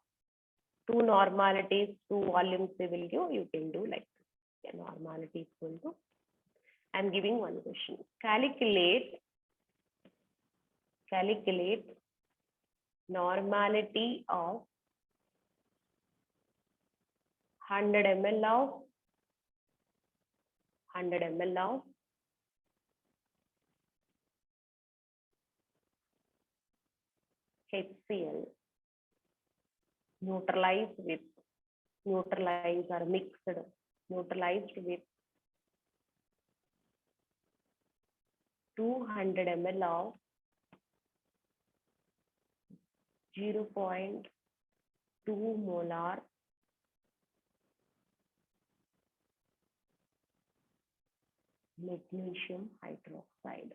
A: 2 normalities, 2 volumes they will give, you can do like this. Yeah, normality equal to. I'm giving one question. Calculate normality of 100 ml of 100 ml of HCl neutralized with or mixed, neutralized with 200 ml of 0.2 molar magnesium hydroxide.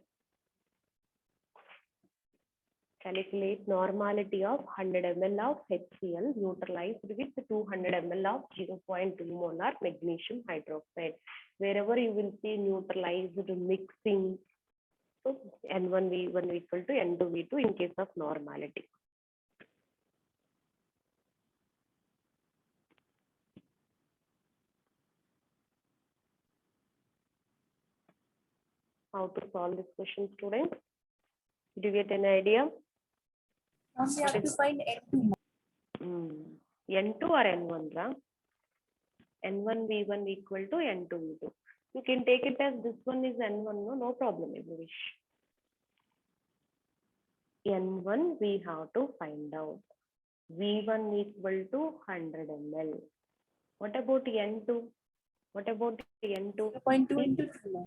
A: Calculate normality of 100 ml of HCl neutralized with 200 ml of 0.2 molar magnesium hydroxide. Wherever you will see neutralized mixing, so N1 V1 equal to N2 V2 in case of normality. How to solve this question, students? Did you get an idea?
E: Now we have to find N2.
A: N2 or N1, right? N1 V1 equal to N2 V2. You can take it as this one is N1, no problem if you wish. N1 we have to find out. V1 equal to 100 ml. What about N2? What about N2?
E: 0.2 into 2.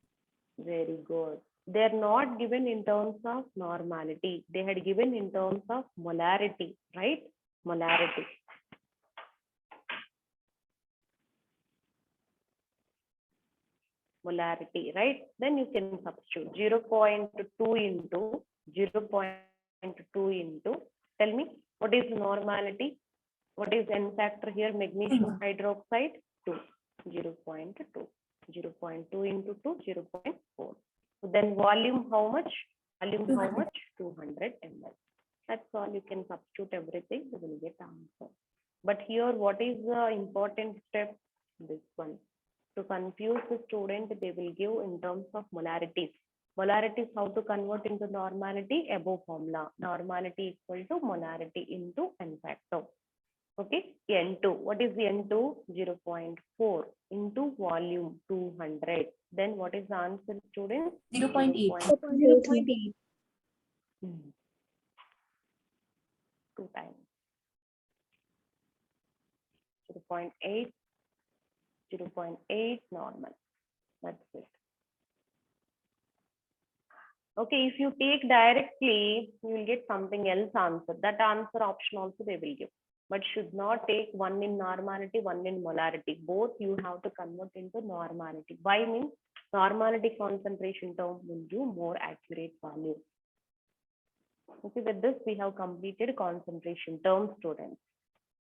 A: Very good. They are not given in terms of normality. They had given in terms of molarity, right? Molarity. Molarity, right? Then you can substitute 0.2 into 0.2 into. Tell me, what is normality? What is N factor here? Magnesium hydroxide 2. 0.2. 0.2 into 2, 0.4. So then volume how much? Volume how much? 200 ml. That's all. You can substitute everything. You will get answer. But here, what is the important step? This one. To confuse the student, they will give in terms of molarities. Molarities, how to convert into normality? Above formula. Normality equal to molarity into N factor. Okay, N2. What is the N2? 0.4 into volume 200. Then what is the answer, students?
E: 0.8.
G: 0.8.
A: 2 times. 0.8. 0.8 normal. That's it. Okay, if you take directly, you will get something else answer. That answer option also they will give. But should not take one in normality, one in molarity. Both you have to convert into normality. Why means normality concentration term will give more accurate value. Okay, with this we have completed concentration term, students.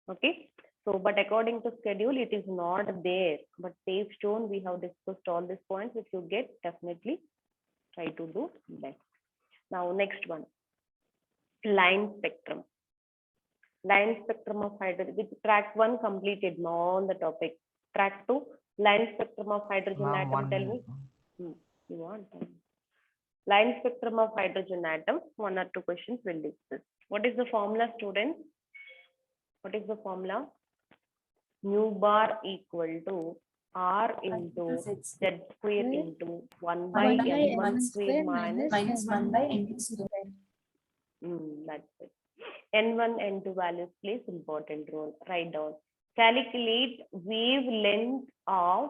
A: Okay, so but according to schedule, it is not there. But safe zone, we have discussed all these points. If you get, definitely try to do best. Now, next one. line spectrum. Line spectrum of hydrogen. With track 1 completed on the topic. Track 2, line spectrum of hydrogen
D: Ma'am,
A: atom.
D: 1
A: Tell me.
D: minute. ma'am.
A: You want? Line spectrum of hydrogen atom. 1 or 2 questions will discuss. What is the formula, students? What is the formula? Nu bar equal to R into Z square into 1 by
E: 1 by
A: N1
E: N1
A: square minus.
E: minus 1 by N2 square.
A: That's it. N1, N2 values plays important role. Write down. Calculate wavelength of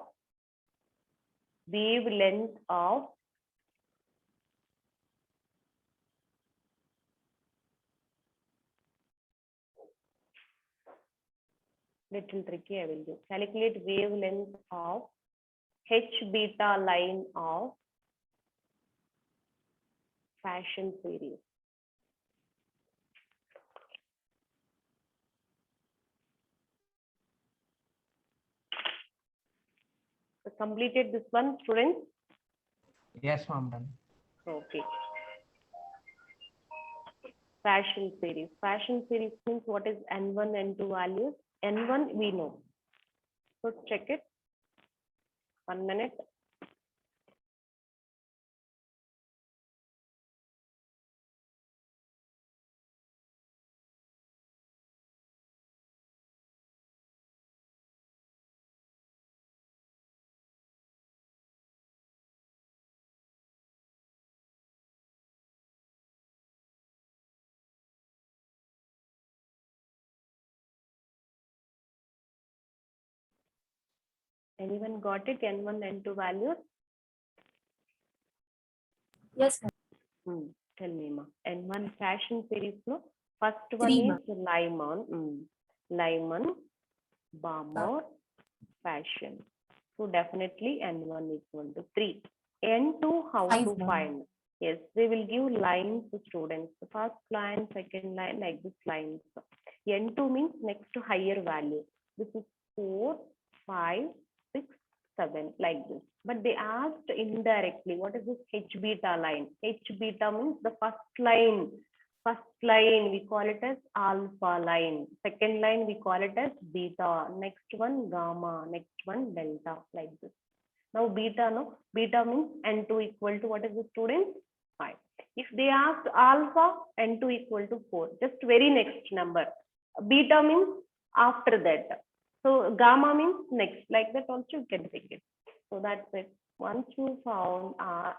A: little tricky I will do. Calculate wavelength of H beta line of fashion series. So completed this one, students?
D: Yes, ma'am, done.
A: Okay. Fashion series. Fashion series means what is N1, N2 values? N1 we know. So check it. 1 minute. Anyone got it? N1, N2 values?
E: Yes, ma'am.
A: Tell me, ma. N1 fashion series, no? First one
E: 3,
A: is
E: ma'am.
A: Lyman. Lyman, Balmer, fashion. So definitely N1 is equal to 3. N2, how
E: 5,
A: to
E: ma'am.
A: find? Yes, they will give lines to students. The first line, second line, like this lines. N2 means next to higher value. This is 4, 5, 6, 7, like this. But they asked indirectly, what is this H beta line? H beta means the first line. First line, we call it as alpha line. Second line, we call it as beta. Next one, gamma. Next one, delta, like this. Now, beta, no? Beta means N2 equal to, what is the student? 5. If they asked alpha, N2 equal to 4. Just very next number. Beta means after that. So, gamma means next. Like that also you can take it. So, that's it. Once you found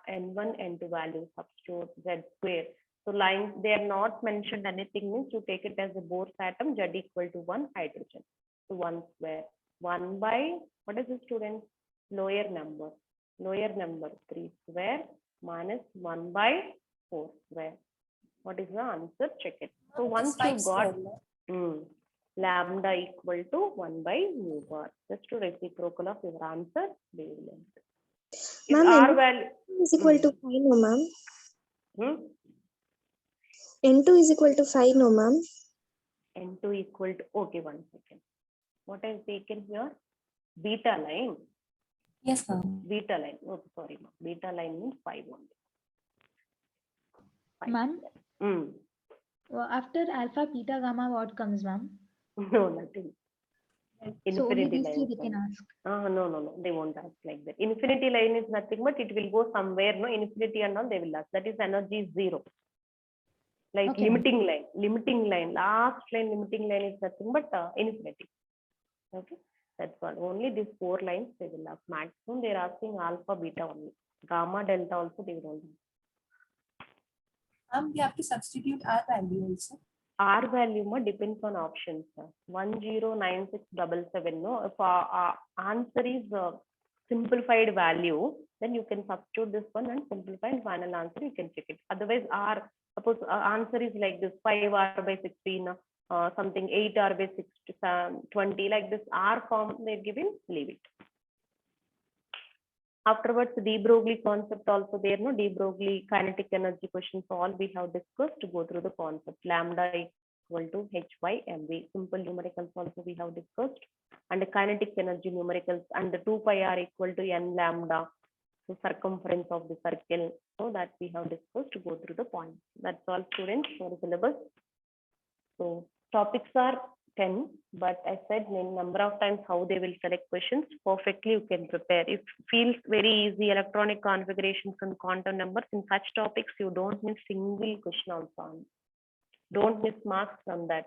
A: N1, N2 values, substitute Z square. So lines, they are not mentioned anything means you take it as a Bohr's atom, Z equal to 1 hydrogen. So 1 square. 1 by, what is the student? Lower number. 3 square minus 1 by 4 square. What is the answer? Check it. So once you got lambda equal to 1 by mu bar. Just to reciprocal of your answer, wavelength. If
G: Ma'am,
A: R
G: N2
A: value
G: is equal to 5, no, ma'am.
A: hmm?
G: N2 is equal to 5, no, ma'am.
A: N2 equal to, okay, 1 second. What I've taken here? Beta line.
E: Yes, ma'am.
A: Beta line. Oh, sorry, ma'am. Beta line means 5 only. 5.
F: Ma'am, after alpha, beta, gamma, what comes, ma'am?
A: No, nothing.
F: So only
A: Infinity
F: these
A: line.
F: three they can ask.
A: No. They won't ask like that. Infinity line is nothing, but it will go somewhere. No, infinity and all they will ask. That is energy is 0. Like
F: Okay,
A: limiting line. Last line limiting line is nothing but infinity. Okay, that's all. Only these 4 lines they will ask. Maximum they are asking alpha, beta only. Gamma, delta also they will only.
E: We have to substitute our value also.
A: R value depends on options. 109677. No, if our answer is simplified value, then you can substitute this one and simplify and final answer you can check it. Otherwise, R, suppose answer is like this 5R by 16, something 8R by 6 20, like this R form they're given, leave it. Afterwards, de Broglie concept also there, no? De Broglie kinetic energy questions, all we have discussed to go through the concept. Lambda equal to H by mv. Simple numericals also we have discussed. And the kinetic energy numericals and the 2 pi r equal to n lambda. So circumference of the circle, so that we have discussed to go through the points. That's all students for the syllabus. So topics are 10, but I said a number of times how they will select questions. Perfectly you can prepare. If feels very easy, electronic configurations and quantum numbers, in such topics you don't miss single question also on. Don't miss marks from that.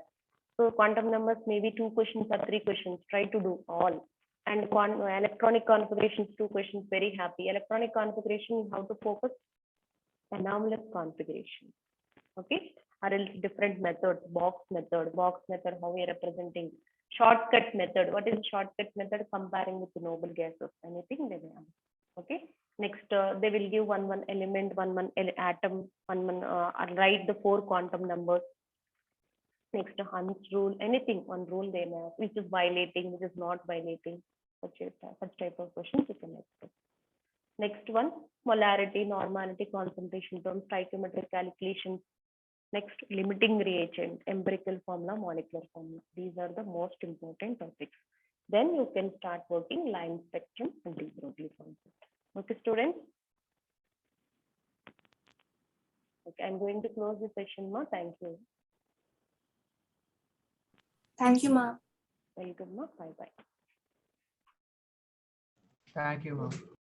A: So quantum numbers, maybe 2 questions or 3 questions, try to do all. And electronic configurations, 2 questions, very happy. Electronic configuration, you have to focus anomalous configuration. Okay, or else different methods, box method, how we are representing. Shortcut method, what is shortcut method? Comparing with the noble gases, anything they may have. Okay, next they will give one element, one atom, write the 4 quantum numbers. Next, Hunt's rule, anything, one rule they may have, which is violating, which is not violating, such type of questions you can expect. Next one, molarity, normality, concentration terms, stoichiometric calculations. Next, limiting reagent, empirical formula, molecular formula. These are the most important topics. Then you can start working line spectrum and de Broglie concept. Okay, students? Okay, I'm going to close the session now. Thank you.
E: Thank you, ma'am.
A: Welcome, ma. Bye bye.
D: Thank you, ma'am.